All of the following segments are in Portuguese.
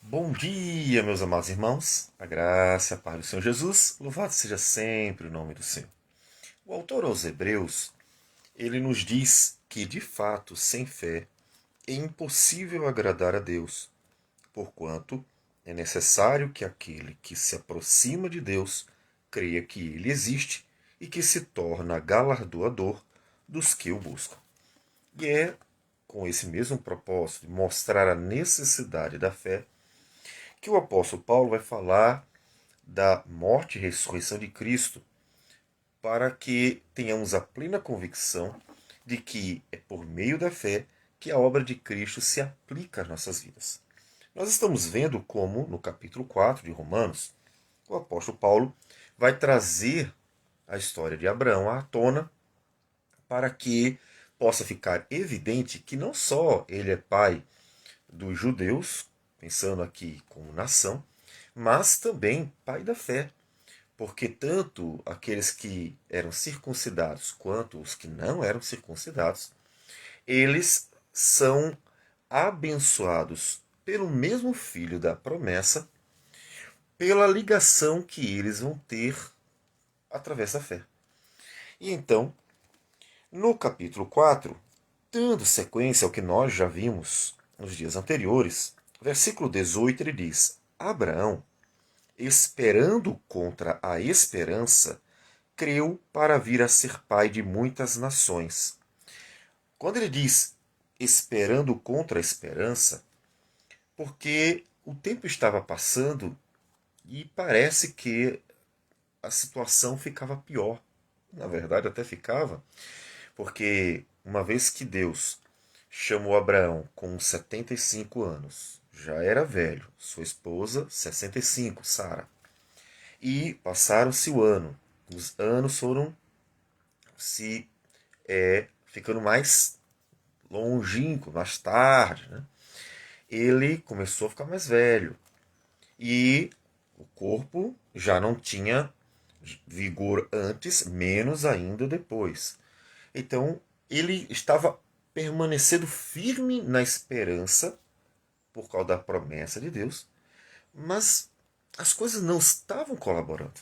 Bom dia, meus amados irmãos. A graça e a paz do Senhor Jesus, louvado seja sempre o nome do Senhor. O autor aos Hebreus, ele nos diz que, de fato, sem fé, é impossível agradar a Deus, porquanto é necessário que aquele que se aproxima de Deus creia que ele existe e que se torna galardoador dos que o buscam. E é com esse mesmo propósito de mostrar a necessidade da fé que o apóstolo Paulo vai falar da morte e ressurreição de Cristo, para que tenhamos a plena convicção de que é por meio da fé que a obra de Cristo se aplica às nossas vidas. Nós estamos vendo como, no capítulo 4 de Romanos, o apóstolo Paulo vai trazer a história de Abraão à tona para que possa ficar evidente que não só ele é pai dos judeus, pensando aqui como nação, mas também pai da fé, porque tanto aqueles que eram circuncidados quanto os que não eram circuncidados, eles são abençoados pelo mesmo filho da promessa, pela ligação que eles vão ter através da fé. E então, no capítulo 4, dando sequência ao que nós já vimos nos dias anteriores, versículo 18 ele diz: Abraão, esperando contra a esperança, creu para vir a ser pai de muitas nações. Quando ele diz esperando contra a esperança, porque o tempo estava passando e parece que a situação ficava pior. Na verdade, até ficava, porque uma vez que Deus chamou Abraão com 75 anos, já era velho, sua esposa 65, Sara, e passaram-se o ano. Os anos foram se ficando mais longínquo, mais tarde, né? Ele começou a ficar mais velho e o corpo já não tinha vigor antes, menos ainda depois. Então ele estava permanecendo firme na esperança por causa da promessa de Deus, mas as coisas não estavam colaborando.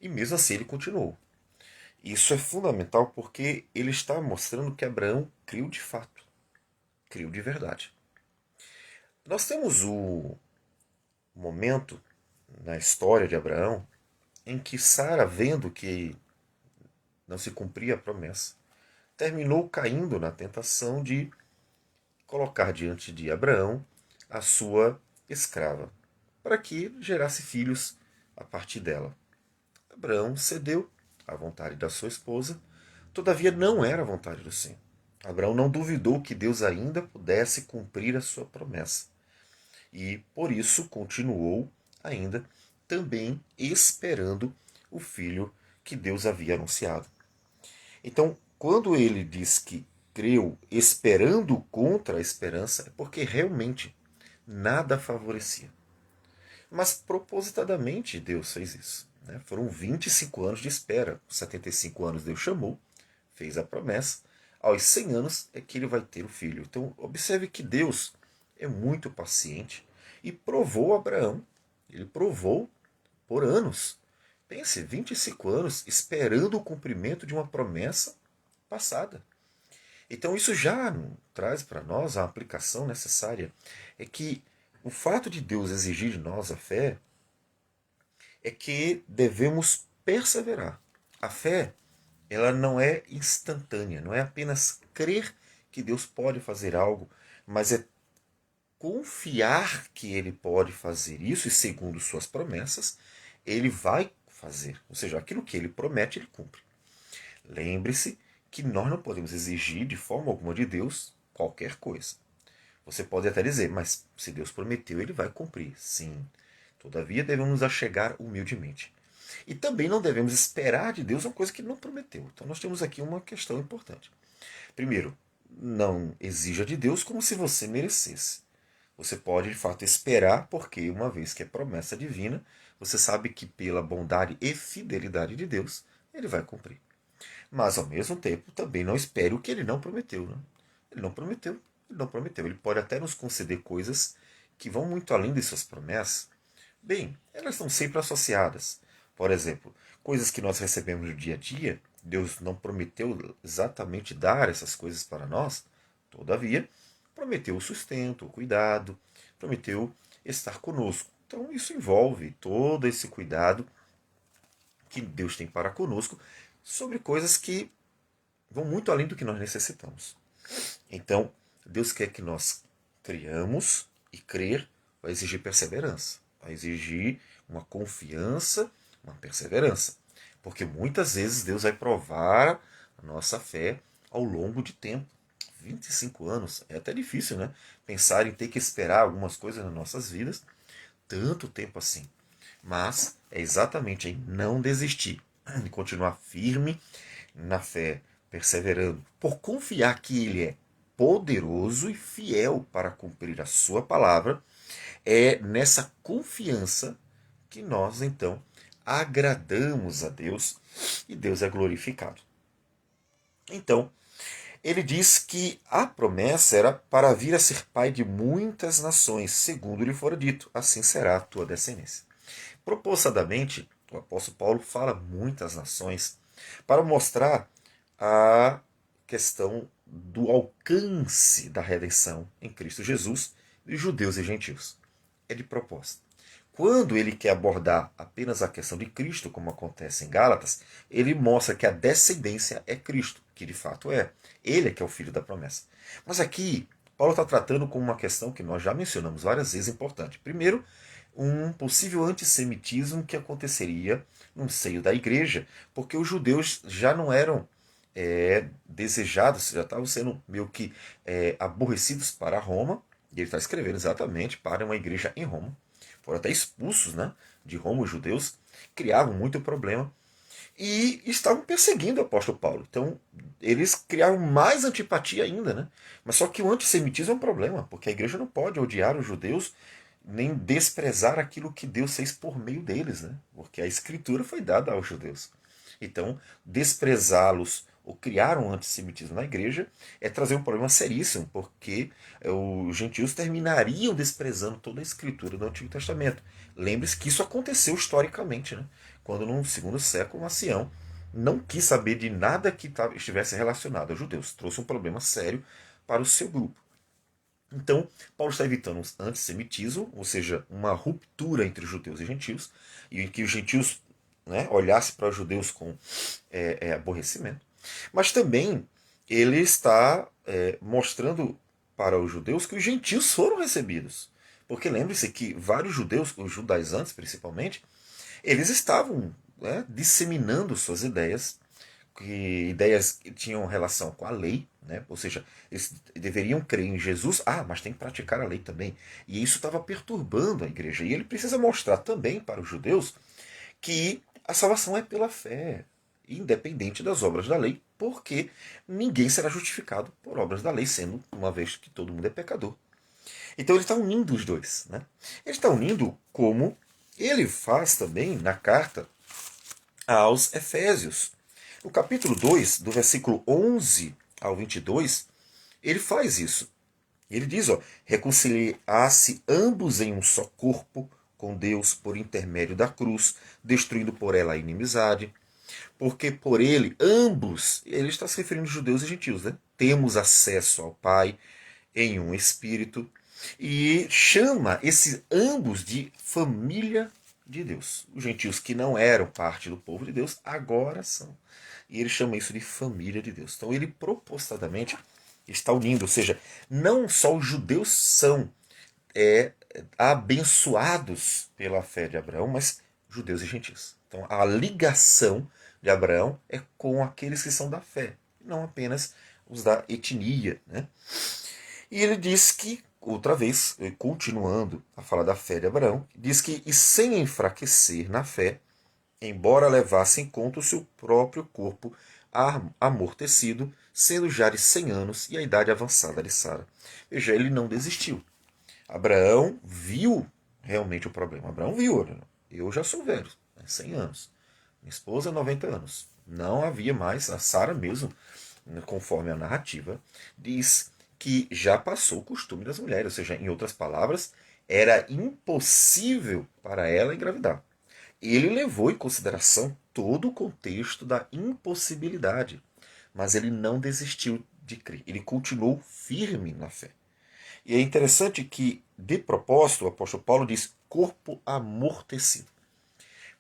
E mesmo assim ele continuou. Isso é fundamental porque ele está mostrando que Abraão criou de fato, criou de verdade. Nós temos o momento na história de Abraão em que Sara, vendo que não se cumpria a promessa, terminou caindo na tentação de colocar diante de Abraão a sua escrava, para que gerasse filhos a partir dela. Abraão cedeu à vontade da sua esposa, todavia não era a vontade do Senhor. Abraão não duvidou que Deus ainda pudesse cumprir a sua promessa. E por isso continuou ainda também esperando o filho que Deus havia anunciado. Então, quando ele diz que creu esperando contra a esperança, é porque realmente nada favorecia. Mas propositadamente Deus fez isso. Né? Foram 25 anos de espera. Aos 75 anos Deus chamou, fez a promessa. Aos 100 anos é que ele vai ter o filho. Então, observe que Deus é muito paciente e provou Abraão. Ele provou por anos. Pense, 25 anos esperando o cumprimento de uma promessa passada. Então isso já traz para nós a aplicação necessária. É que o fato de Deus exigir de nós a fé é que devemos perseverar. A fé, ela não é instantânea, não é apenas crer que Deus pode fazer algo, mas é confiar que ele pode fazer isso e segundo suas promessas, ele vai fazer. Ou seja, aquilo que ele promete, ele cumpre. Lembre-se que nós não podemos exigir de forma alguma de Deus qualquer coisa. Você pode até dizer, mas se Deus prometeu, ele vai cumprir. Sim. Todavia, devemos nos achegar humildemente. E também não devemos esperar de Deus uma coisa que ele não prometeu. Então, nós temos aqui uma questão importante. Primeiro, não exija de Deus como se você merecesse. Você pode, de fato, esperar, porque uma vez que é promessa divina, você sabe que pela bondade e fidelidade de Deus, ele vai cumprir. Mas, ao mesmo tempo, também não espere o que ele não prometeu. Né? Ele não prometeu, ele não prometeu. Ele pode até nos conceder coisas que vão muito além de suas promessas, bem, elas estão sempre associadas. Por exemplo, coisas que nós recebemos no dia a dia, Deus não prometeu exatamente dar essas coisas para nós, todavia, prometeu o sustento, o cuidado, prometeu estar conosco. Então isso envolve todo esse cuidado que Deus tem para conosco sobre coisas que vão muito além do que nós necessitamos. Então, Deus quer que nós criamos, e crer vai exigir perseverança, vai exigir uma confiança, uma perseverança. Porque muitas vezes Deus vai provar a nossa fé ao longo de tempo. 25 anos, é até difícil, né? Pensar em ter que esperar algumas coisas nas nossas vidas, tanto tempo assim. Mas é exatamente em não desistir, de continuar firme na fé, perseverando, por confiar que Ele é poderoso e fiel para cumprir a sua palavra, é nessa confiança que nós então agradamos a Deus e Deus é glorificado. Então, ele diz que a promessa era para vir a ser pai de muitas nações, segundo lhe fora dito, assim será a tua descendência. Propossadamente, o apóstolo Paulo fala muitas nações para mostrar a questão do alcance da redenção em Cristo Jesus de judeus e gentios. É de propósito. Quando ele quer abordar apenas a questão de Cristo, como acontece em Gálatas, ele mostra que a descendência é Cristo, que de fato é. Ele é que é o filho da promessa. Mas aqui, Paulo está tratando com uma questão que nós já mencionamos várias vezes importante. Primeiro, um possível antissemitismo que aconteceria no seio da igreja, porque os judeus já não eram desejados, já estavam sendo meio que aborrecidos para Roma, e ele está escrevendo exatamente para uma igreja em Roma. Foram até expulsos, né, de Roma, os judeus, criavam muito problema e estavam perseguindo o apóstolo Paulo. Então, eles criaram mais antipatia ainda, né? Mas só que o antissemitismo é um problema, porque a igreja não pode odiar os judeus nem desprezar aquilo que Deus fez por meio deles, né? Porque a escritura foi dada aos judeus. Então, desprezá-los ou criar um antissemitismo na igreja é trazer um problema seríssimo, porque os gentios terminariam desprezando toda a escritura do Antigo Testamento. Lembre-se que isso aconteceu historicamente, né? Quando no segundo século Macião não quis saber de nada que estivesse relacionado aos judeus. Trouxe um problema sério para o seu grupo. Então, Paulo está evitando um antissemitismo, ou seja, uma ruptura entre os judeus e gentios, e que os gentios, né, olhassem para os judeus com aborrecimento. Mas também ele está mostrando para os judeus que os gentios foram recebidos. Porque lembre-se que vários judeus, os judaizantes principalmente, eles estavam, né, disseminando suas ideias, que tinham relação com a lei, né? Ou seja, eles deveriam crer em Jesus, mas tem que praticar a lei também. E isso estava perturbando a igreja. E ele precisa mostrar também para os judeus que a salvação é pela fé, independente das obras da lei, porque ninguém será justificado por obras da lei, sendo uma vez que todo mundo é pecador. Então ele está unindo os dois. Né? Ele está unindo como ele faz também na carta aos Efésios. No capítulo 2, do versículo 11 ao 22, ele faz isso. Ele diz, reconciliar-se ambos em um só corpo com Deus por intermédio da cruz, destruindo por ela a inimizade. Porque por ele, ambos, ele está se referindo a judeus e gentios, né? Temos acesso ao Pai em um espírito. E chama esses ambos de família de Deus. Os gentios que não eram parte do povo de Deus, agora são. E ele chama isso de família de Deus. Então ele propositadamente está unindo, ou seja, não só os judeus são abençoados pela fé de Abraão, mas judeus e gentios. Então a ligação de Abraão é com aqueles que são da fé, não apenas os da etnia. Né? E ele diz que, outra vez, continuando a falar da fé de Abraão, diz que, e sem enfraquecer na fé, embora levasse em conta o seu próprio corpo amortecido, sendo já de 100 anos e a idade avançada de Sara. Veja, ele não desistiu. Abraão viu realmente o problema. Abraão viu, olha, eu já sou velho, 100 anos. Minha esposa, 90 anos. Não havia mais, a Sara mesmo, conforme a narrativa, diz que já passou o costume das mulheres, ou seja, em outras palavras, Era impossível para ela engravidar. Ele levou em consideração todo o contexto da impossibilidade, mas ele não desistiu de crer. Ele continuou firme na fé. E é interessante que, de propósito, o apóstolo Paulo diz corpo amortecido.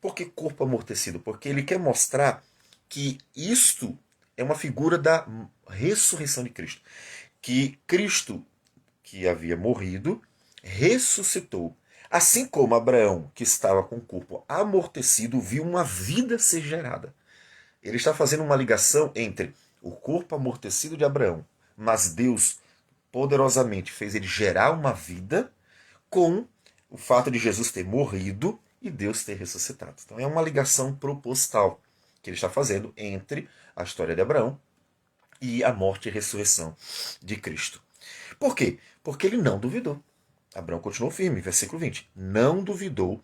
Por que corpo amortecido? Porque ele quer mostrar que isto é uma figura da ressurreição de Cristo. Que Cristo, que havia morrido, ressuscitou. Assim como Abraão, que estava com o corpo amortecido, viu uma vida ser gerada. Ele está fazendo uma ligação entre o corpo amortecido de Abraão, mas Deus poderosamente fez ele gerar uma vida, com o fato de Jesus ter morrido e Deus ter ressuscitado. Então é uma ligação proposital que ele está fazendo entre a história de Abraão e a morte e ressurreição de Cristo. Por quê? Porque ele não duvidou. Abraão continuou firme, versículo 20. Não duvidou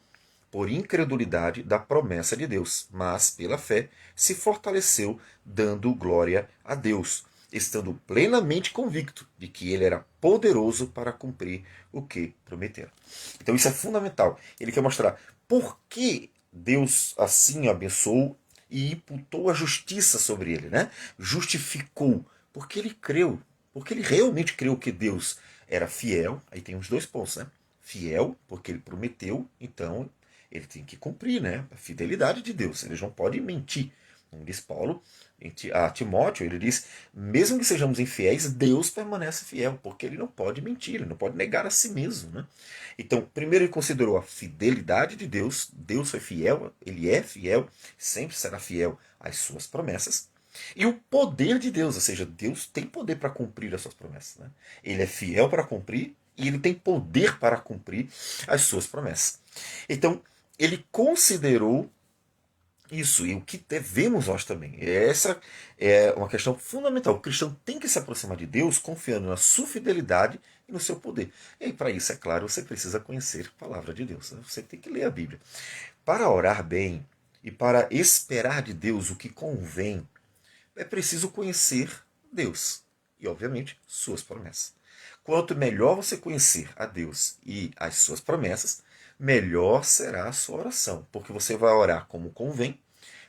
por incredulidade da promessa de Deus, mas pela fé se fortaleceu, dando glória a Deus, estando plenamente convicto de que ele era poderoso para cumprir o que prometera. Então isso é fundamental. Ele quer mostrar por que Deus assim o abençoou e imputou a justiça sobre ele, né? Justificou, porque ele creu, porque ele realmente creu que Deus era fiel. Aí tem os dois pontos, né? Fiel, porque ele prometeu, então ele tem que cumprir, né? A fidelidade de Deus. Ele não pode mentir. Como diz Paulo a Timóteo, ele diz: mesmo que sejamos infiéis, Deus permanece fiel, porque ele não pode mentir, ele não pode negar a si mesmo, né? Então, primeiro ele considerou a fidelidade de Deus. Deus foi fiel, ele é fiel, sempre será fiel às suas promessas. E o poder de Deus, ou seja, Deus tem poder para cumprir as suas promessas, né? Ele é fiel para cumprir e ele tem poder para cumprir as suas promessas. Então, ele considerou isso, e o que devemos nós também. Essa é uma questão fundamental. O cristão tem que se aproximar de Deus confiando na sua fidelidade e no seu poder. E para isso, é claro, você precisa conhecer a palavra de Deus. Você tem que ler a Bíblia. Para orar bem e para esperar de Deus o que convém, é preciso conhecer Deus e, obviamente, suas promessas. Quanto melhor você conhecer a Deus e as suas promessas, melhor será a sua oração, porque você vai orar como convém,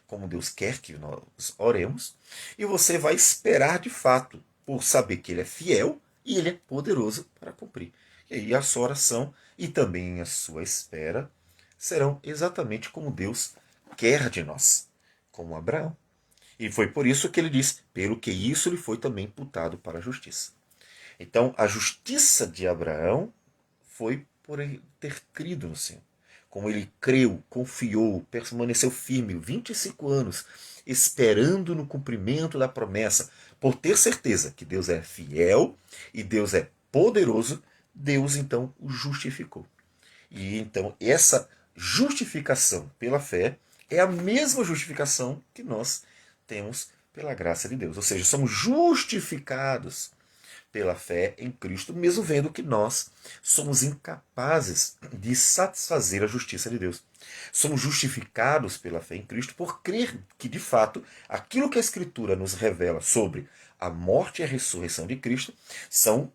como Deus quer que nós oremos, e você vai esperar de fato, por saber que Ele é fiel e Ele é poderoso para cumprir. E aí a sua oração e também a sua espera serão exatamente como Deus quer de nós, como Abraão. E foi por isso que ele diz: pelo que isso lhe foi também imputado para a justiça. Então, a justiça de Abraão foi por ele ter crido no Senhor. Como ele creu, confiou, permaneceu firme 25 anos, esperando no cumprimento da promessa, por ter certeza que Deus é fiel e Deus é poderoso, Deus então o justificou. E então essa justificação pela fé é a mesma justificação que nós temos pela graça de Deus. Ou seja, somos justificados pela fé em Cristo, mesmo vendo que nós somos incapazes de satisfazer a justiça de Deus. Somos justificados pela fé em Cristo por crer que, de fato, aquilo que a Escritura nos revela sobre a morte e a ressurreição de Cristo são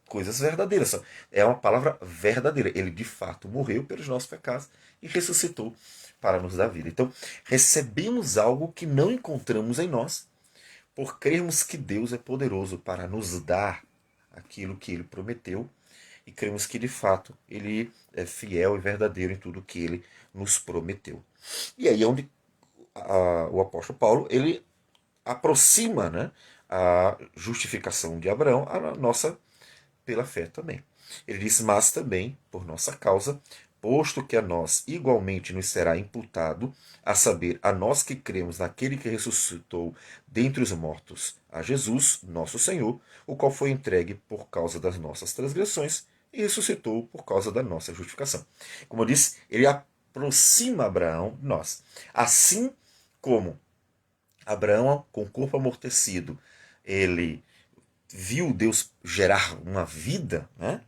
coisas verdadeiras. É uma palavra verdadeira. Ele, de fato, morreu pelos nossos pecados e ressuscitou para nos dar vida. Então, recebemos algo que não encontramos em nós, por crermos que Deus é poderoso para nos dar aquilo que Ele prometeu e cremos que de fato Ele é fiel e verdadeiro em tudo que Ele nos prometeu. E aí é onde o apóstolo Paulo ele aproxima, né, a justificação de Abraão a nossa pela fé também. Ele diz: mas também por nossa causa, posto que a nós igualmente nos será imputado, a saber, a nós que cremos naquele que ressuscitou dentre os mortos, a Jesus, nosso Senhor, o qual foi entregue por causa das nossas transgressões e ressuscitou por causa da nossa justificação. Como eu disse, ele aproxima Abraão de nós. Assim como Abraão, com o corpo amortecido, ele viu Deus gerar uma vida, né?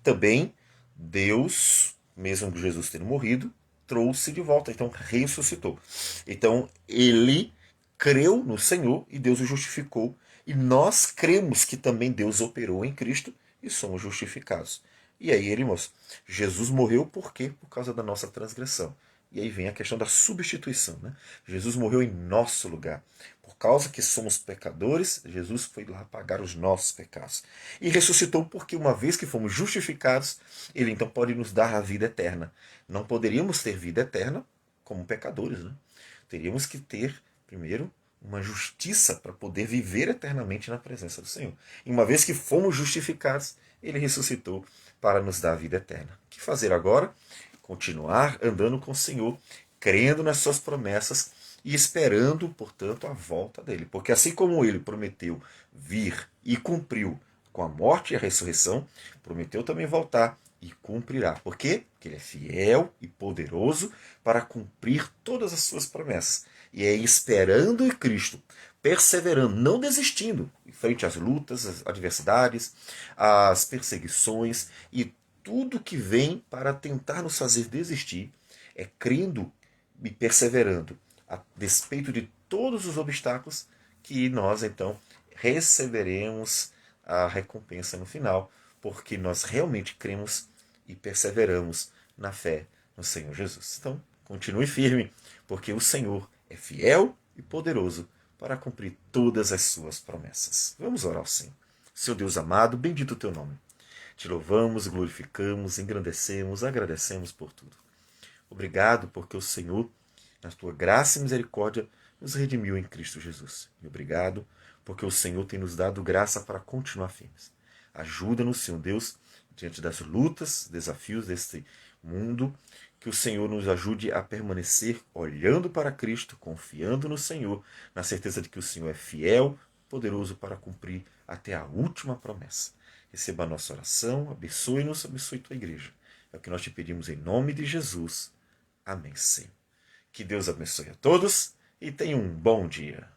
Também Deus, mesmo que Jesus tenha morrido, trouxe de volta, então ressuscitou. Então ele creu no Senhor e Deus o justificou. E nós cremos que também Deus operou em Cristo e somos justificados. E aí ele mostra, Jesus morreu por quê? Por causa da nossa transgressão. E aí vem a questão da substituição. Né? Jesus morreu em nosso lugar. Por causa que somos pecadores, Jesus foi lá pagar os nossos pecados. E ressuscitou porque, uma vez que fomos justificados, ele então pode nos dar a vida eterna. Não poderíamos ter vida eterna como pecadores. Né? Teríamos que ter, primeiro, uma justiça para poder viver eternamente na presença do Senhor. E uma vez que fomos justificados, ele ressuscitou para nos dar a vida eterna. O que fazer agora? Continuar andando com o Senhor, crendo nas suas promessas e esperando, portanto, a volta dele. Porque assim como ele prometeu vir e cumpriu com a morte e a ressurreição, prometeu também voltar e cumprirá. Por quê? Porque ele é fiel e poderoso para cumprir todas as suas promessas. E é esperando em Cristo, perseverando, não desistindo, em frente às lutas, às adversidades, às perseguições e tudo que vem para tentar nos fazer desistir, é crendo e perseverando, a despeito de todos os obstáculos, que nós então receberemos a recompensa no final, porque nós realmente cremos e perseveramos na fé no Senhor Jesus. Então, continue firme, porque o Senhor é fiel e poderoso para cumprir todas as suas promessas. Vamos orar ao Senhor. Seu Deus amado, bendito o teu nome. Te louvamos, glorificamos, engrandecemos, agradecemos por tudo. Obrigado porque o Senhor, na tua graça e misericórdia, nos redimiu em Cristo Jesus. E obrigado porque o Senhor tem nos dado graça para continuar firmes. Ajuda-nos, Senhor Deus, diante das lutas, desafios deste mundo, que o Senhor nos ajude a permanecer olhando para Cristo, confiando no Senhor, na certeza de que o Senhor é fiel, poderoso para cumprir até a última promessa. Receba a nossa oração, abençoe-nos, abençoe tua igreja. É o que nós te pedimos em nome de Jesus. Amém, Senhor. Que Deus abençoe a todos e tenha um bom dia.